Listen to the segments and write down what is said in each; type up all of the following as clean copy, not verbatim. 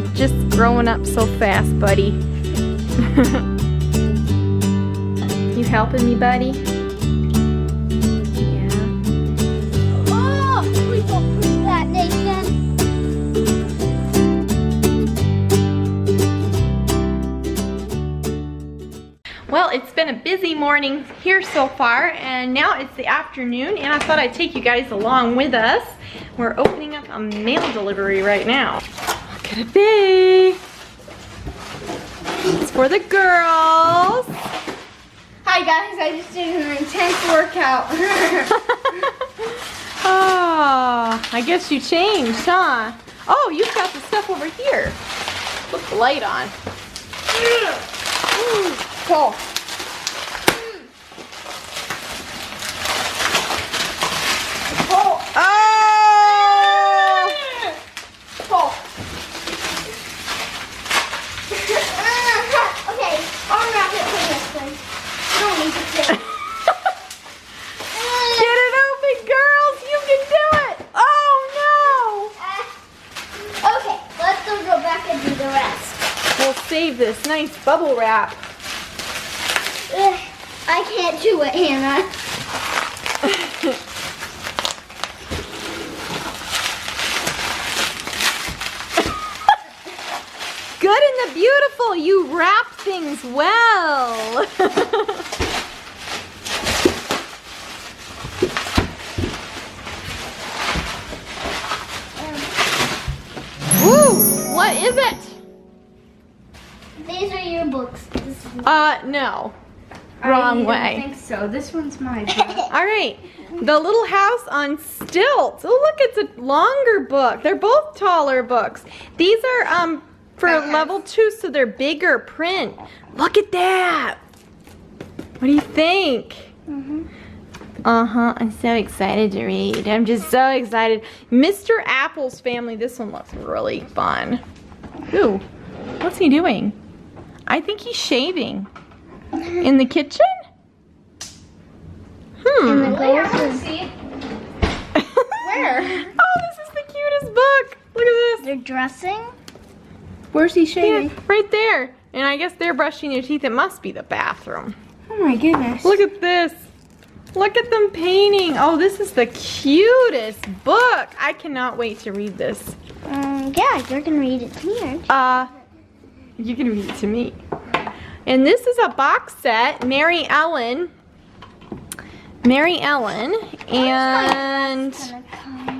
you're just growing up so fast, buddy. You helping me, buddy? Yeah. Oh, please don't push that, Nathan. Well, it's been a busy morning here so far, and now it's the afternoon, and I thought I'd take you guys along with us. We're opening up a mail delivery right now. What could it be? It's for the girls. Hi guys, I just did an intense workout. Oh, I guess you changed, huh? Oh, you've got the stuff over here. Put the light on. Cool. Oh! Okay, unwrap it for this one. You don't need to sit. Get it open, girls! You can do it! Oh Okay, let's go back and do the rest. no! We'll save this nice bubble wrap. I can't do it, Hannah. Good and the beautiful, you wrap things well. Woo! What is it? These are your books. No. Wrong way. I think so. This one's my book. All right, The Little House on Stilts. Oh, look, it's a longer book. They're both taller books. These are for level 2, so they're bigger print. Look at that. What do you think? I'm so excited to read. I'm just so excited. Mr. Apple's Family. This one looks really fun. Ooh, what's he doing? I think he's shaving. In the kitchen? And the goals is Where? Oh, this is the cutest book. Look at this. they're dressing. Where's he Yeah, shaving? right there. And I guess they're brushing their teeth. It must be the bathroom. Oh my goodness. Look at this. Look at them painting. Oh, this is the cutest book. I cannot wait to read this. Yeah, you're gonna read it to me, aren't you? You can read it to me. And this is a box set, Mary Ellen. And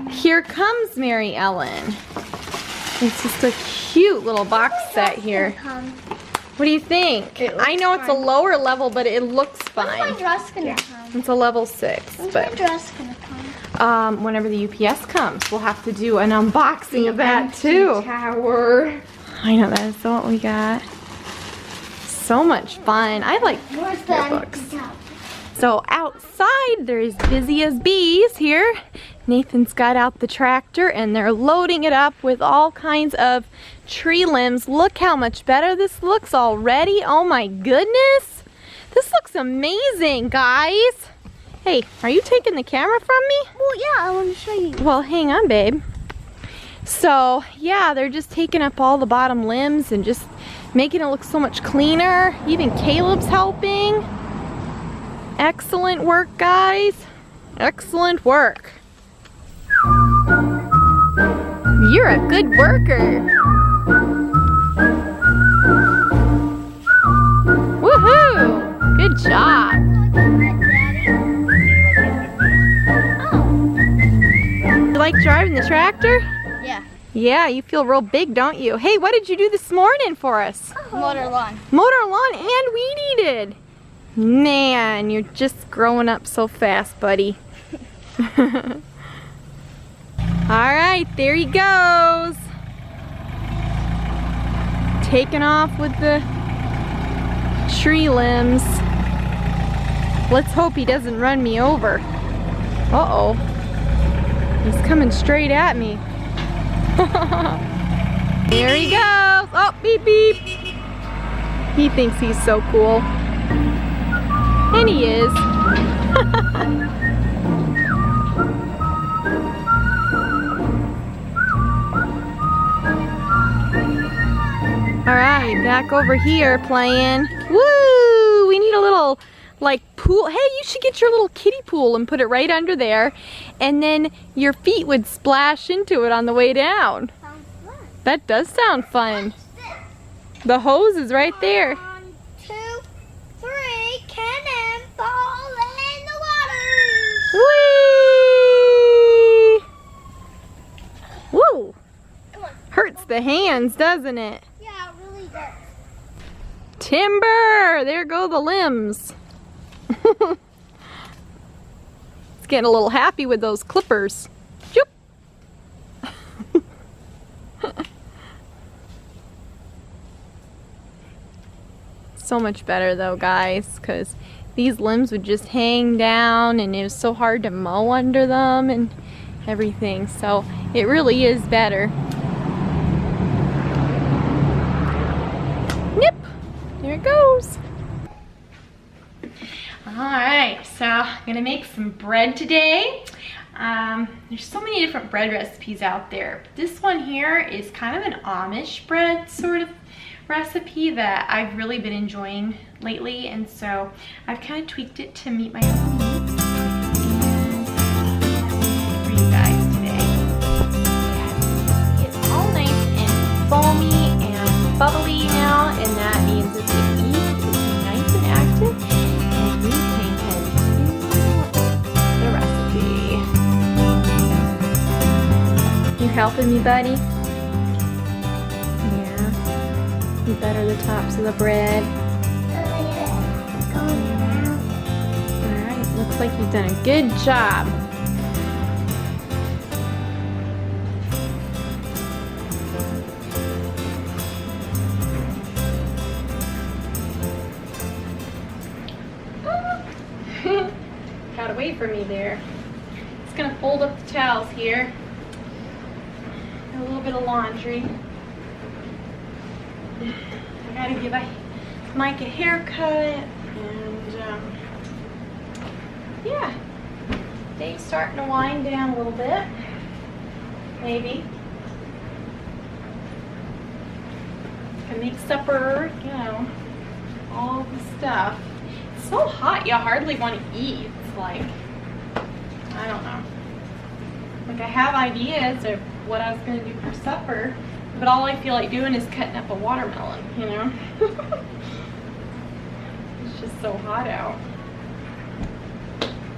here comes Mary Ellen. It's just a cute little box set here. What do you think? I know it's a lower level, but it looks When's my fine. dress gonna come? It's a level 6, When's my but dress gonna come? whenever the UPS comes, we'll have to do an unboxing of that too. Tower. I know, that is what we got. So much fun. I like Where's their the books. top? So outside, there's busy as bees here. Nathan's got out the tractor and they're loading it up with all kinds of tree limbs. Look how much better this looks already. Oh my goodness. This looks amazing, guys. Hey, are you taking the camera from me? Well, yeah, I want to show you. Well, hang on, babe. So, yeah, they're just taking up all the bottom limbs and just making it look so much cleaner. Even Caleb's helping. Excellent work, guys. Excellent work. You're a good worker. Woohoo! Good job. You like driving the tractor? Yeah. Yeah, you feel real big, don't you? Hey, what did you do this morning for us? Motor lawn. Motor lawn and weed eated. Man, you're just growing up so fast, buddy. All right, there he goes. Taking off with the tree limbs. Let's hope he doesn't run me over. Uh-oh. He's coming straight at me. There he goes. Oh, beep, beep. He thinks he's so cool. And he is. All right, back over here playing. Woo! We need a little like pool. Hey, you should get your little kiddie pool and put it right under there, and then your feet would splash into it on the way down. Sounds fun. That does sound fun. The hose is right there. 1, 2, 3, cannonball in the water. Whee! Woo! Come on. Hurts the hands, doesn't it? Yeah, it really does. Timber! There go the limbs. It's getting a little happy with those clippers. Choop. So much better though, guys, because these limbs would just hang down and it was so hard to mow under them and everything. So it really is better. Nip! There it goes. Alright, so I'm gonna make some bread today. There's so many different bread recipes out there. This one here is kind of an Amish bread sort of recipe that I've really been enjoying lately, and so I've kind of tweaked it to meet my own needs for you guys today. It's all nice and foamy and bubbly now, and that means it's going to eat, it's nice and active, and we can continue the recipe. You helping me, buddy? You butter the tops of the bread. Alright, looks like you've done a good job. Got away from me there. Just gonna fold up the towels here. A little bit of laundry. I gotta give Mike a haircut, and yeah, day's starting to wind down a little bit, maybe. Can make supper, you know, all the stuff. It's so hot, you hardly want to eat. It's like, I don't know. Like I have ideas of what I was gonna do for supper, but all I feel like doing is cutting up a watermelon, you know? It's just so hot out.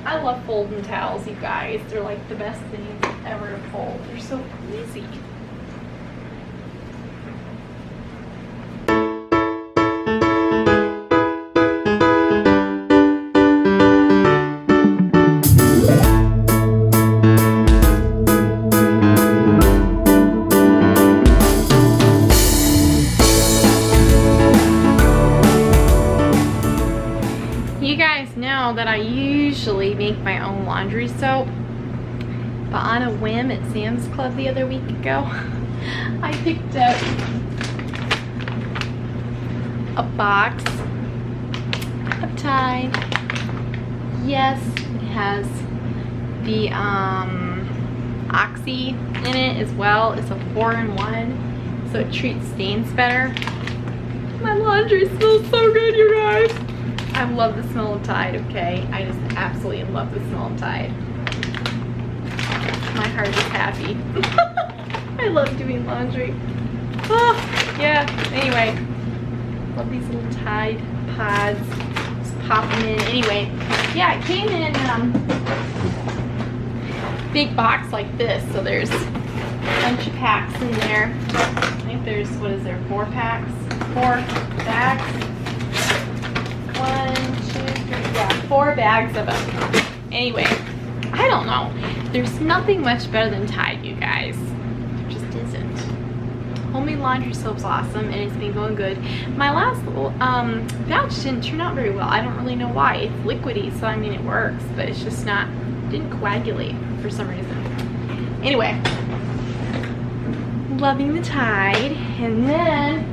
I love folding towels, you guys. They're like the best things ever to fold. They're so easy. That I usually make my own laundry soap, but on a whim at Sam's Club the other week ago, I picked up a box of Tide. Yes, it has the Oxy in it as well. It's a 4-in-1, so it treats stains better. My laundry smells so good, you guys. I love the smell of Tide, okay? I just absolutely love the smell of Tide. My heart is happy. I love doing laundry. Oh, yeah, anyway. Love these little Tide pods. Just pop them in. Anyway, yeah, it came in big box like this, so there's a bunch of packs in there. I think there's, what is there, 4 packs? 4 bags. 1, 2, 3, yeah, 4 bags of them. Anyway, I don't know. There's nothing much better than Tide, you guys. There just isn't. Homemade laundry soap's awesome, and it's been going good. My last batch didn't turn out very well. I don't really know why. It's liquidy, so I mean it works, but it's just not, didn't coagulate for some reason. Anyway, loving the Tide, and then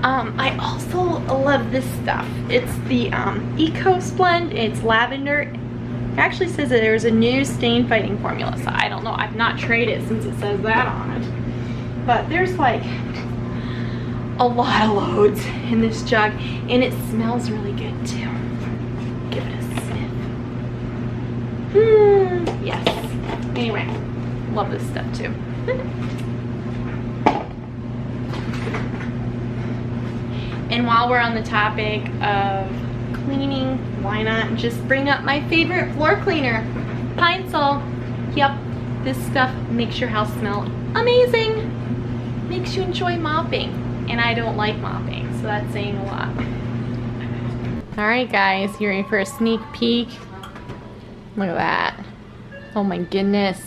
I also love this stuff. It's the EcoSplend. It's lavender. It actually says that there's a new stain fighting formula, so I don't know. I've not tried it since it says that on it. But there's like a lot of loads in this jug, and it smells really good too. Give it a sniff. Yes. Anyway, love this stuff too. And while we're on the topic of cleaning, why not just bring up my favorite floor cleaner, Pine Sol. Yep, this stuff makes your house smell amazing. Makes you enjoy mopping. And I don't like mopping, so that's saying a lot. Alright guys, you ready for a sneak peek? Look at that. Oh my goodness.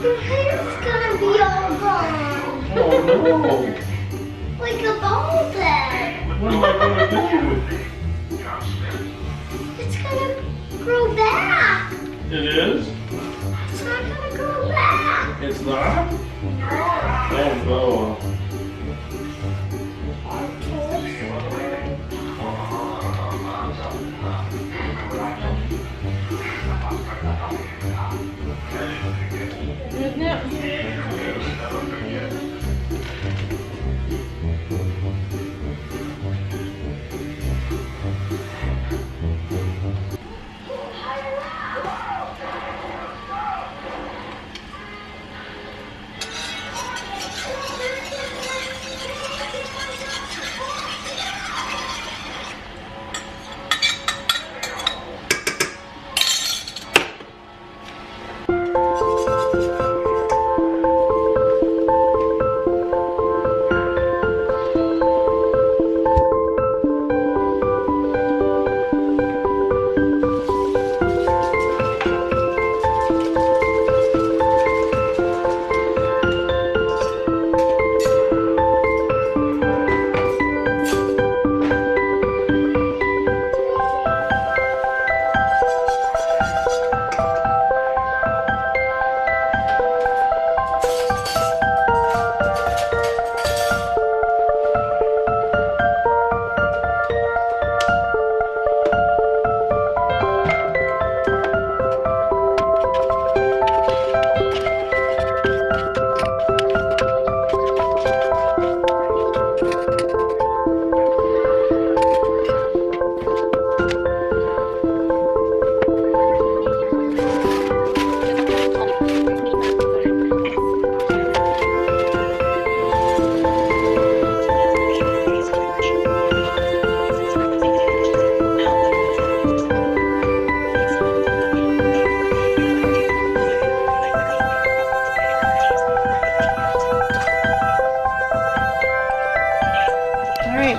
Your hair's gonna be all gone. Oh no! Like a ball bag. What am I gonna do? It's gonna grow back. It is? It's not gonna grow back. It's not? Oh no. Isn't it?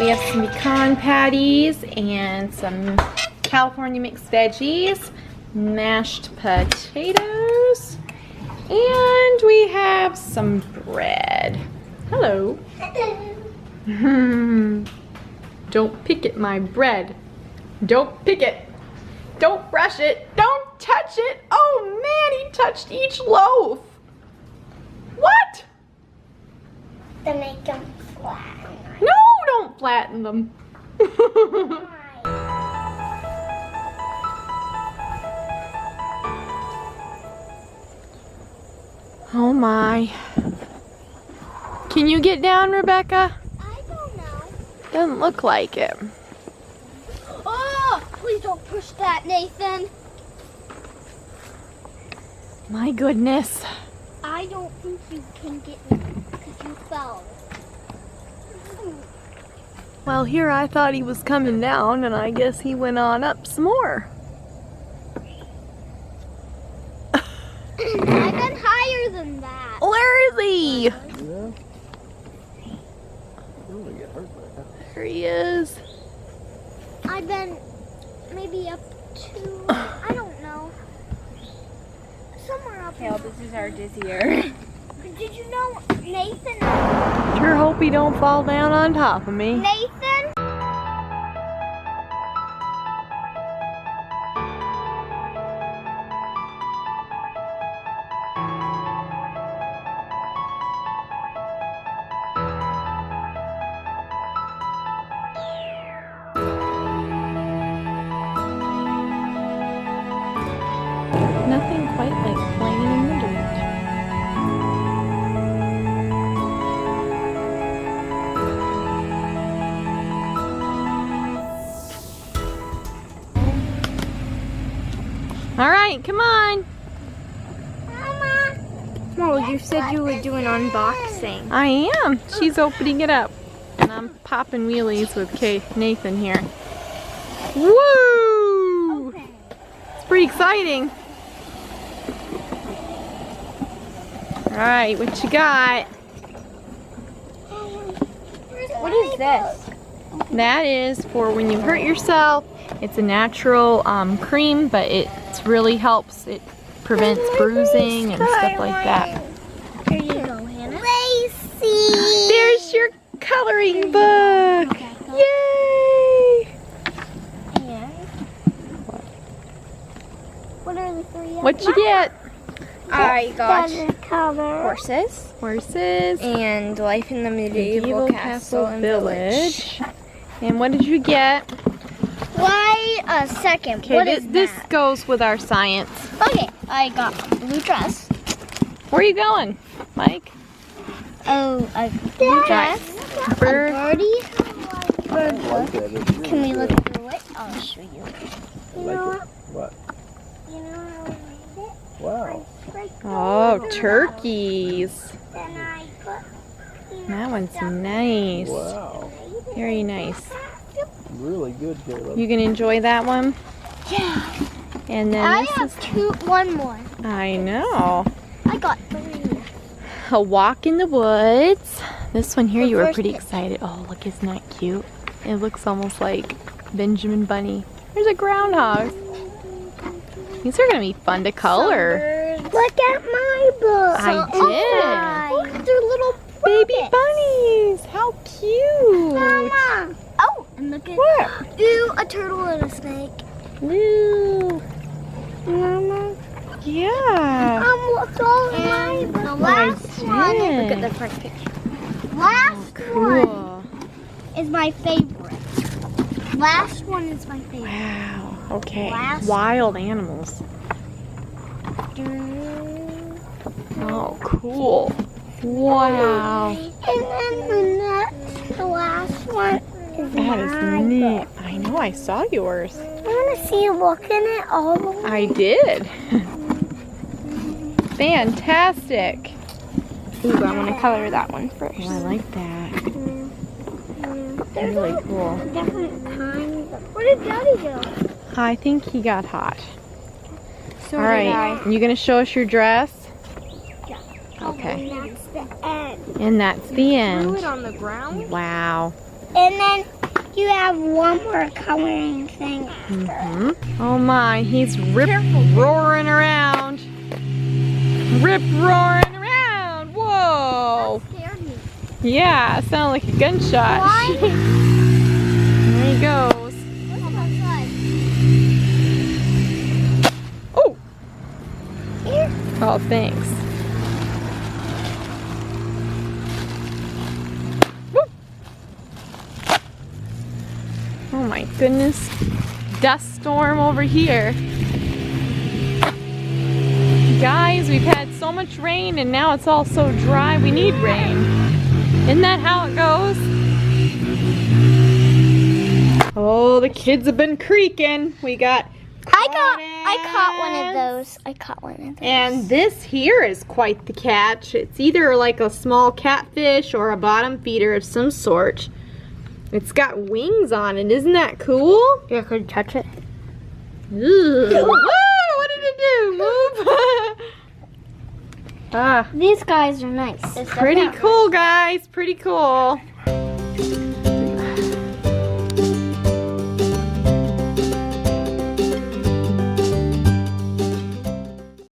We have some pecan patties and some California mixed veggies, mashed potatoes, and we have some bread. Hello. Don't pick at my bread. Don't pick it. Don't brush it. Don't touch it. Oh man, he touched each loaf. What? To make them flat. No, don't flatten them. Oh my. Can you get down, Rebecca? I don't know. Doesn't look like it. Oh, please don't push that, Nathan. My goodness. I don't think you can get me because you fell. Well, here I thought he was coming down, and I guess he went on up some more. I've been higher than that. Where is he? Yeah. You're gonna get hurt by that. There he is. I've been maybe up to, I don't know, somewhere up Kale, this is our dizzier. Did you know Nathan? Sure hope he don't fall down on top of me. Nathan? All right, come on. Mama. Well, you said you would do an unboxing. I am. She's opening it up. And I'm popping wheelies with Nathan here. Woo! It's pretty exciting. All right, what you got? What is this? That is for when you hurt yourself. It's a natural cream, but it really helps. It prevents bruising and stuff like that. Here you go, Hannah. Lacey. There's your coloring book. Yay! And what are the three? What'd you get? I got Cover. horses Horses. and Life in the Medieval Castle and Village. And what did you get? Wait a second. Okay, What is this that? goes with our science. Okay, I got a blue dress. Where are you going, Mike? Oh, a blue dress. Bird. A birdie. Bird I book. like that. It's really Can we look good. through it? I'll show you. You I know like what? it. What? You know how I made it? Wow. Oh, turkeys. Then I put That one's nice. Wow. Very nice. Really good, Caleb. You gonna enjoy that one? Yeah. And then I this have one more. is, I know. I got 3. A walk in the woods. This one here, The you were first pretty picture. excited. Oh, look, isn't that cute? It looks almost like Benjamin Bunny. There's a groundhog. These are gonna be fun to color. Look at my book. I did. Look, they're little Baby rabbits. bunnies. How cute. Mama. Oh, and look at What? Ooh, a turtle and a snake. Ooh. Mama. Yeah. What's all in my book? The last one. did. Look at the front picture. Last one Cool. is my favorite. Last one is my favorite. Wow. Okay. Last- Wild animals. Oh, cool. Wow. And then the last one is That is my neat. book. I know. I saw yours. I want to see you look in it all the way. I did. Fantastic. Ooh, I want to color that one first. Oh, I like that. There's Really cool. different kinds. What did Daddy do? I think he got hot. So All did right. I. You gonna show us your dress? Yeah. Okay. And that's the end. And that's the Threw end. it on the ground. Wow. And then you have one more coloring thing after. Oh my, he's rip-roaring around. Rip-roaring around. Whoa. Scared me. Yeah, sounded like a gunshot. Why? There he goes. Look outside. Oh. Here. Oh, thanks. Woo. Oh my goodness. Dust storm over here. Guys, we've had so much rain and now it's all so dry. We need rain. Isn't that how it goes? Oh, the kids have been creaking. We got I caught one of those. I caught one of those. And this here is quite the catch. It's either like a small catfish or a bottom feeder of some sort. It's got wings on it. Isn't that cool? Yeah, could you touch it? Ooh. Whoa, what did it do? Move. Ah, These guys are nice. pretty cool, guys. Pretty cool.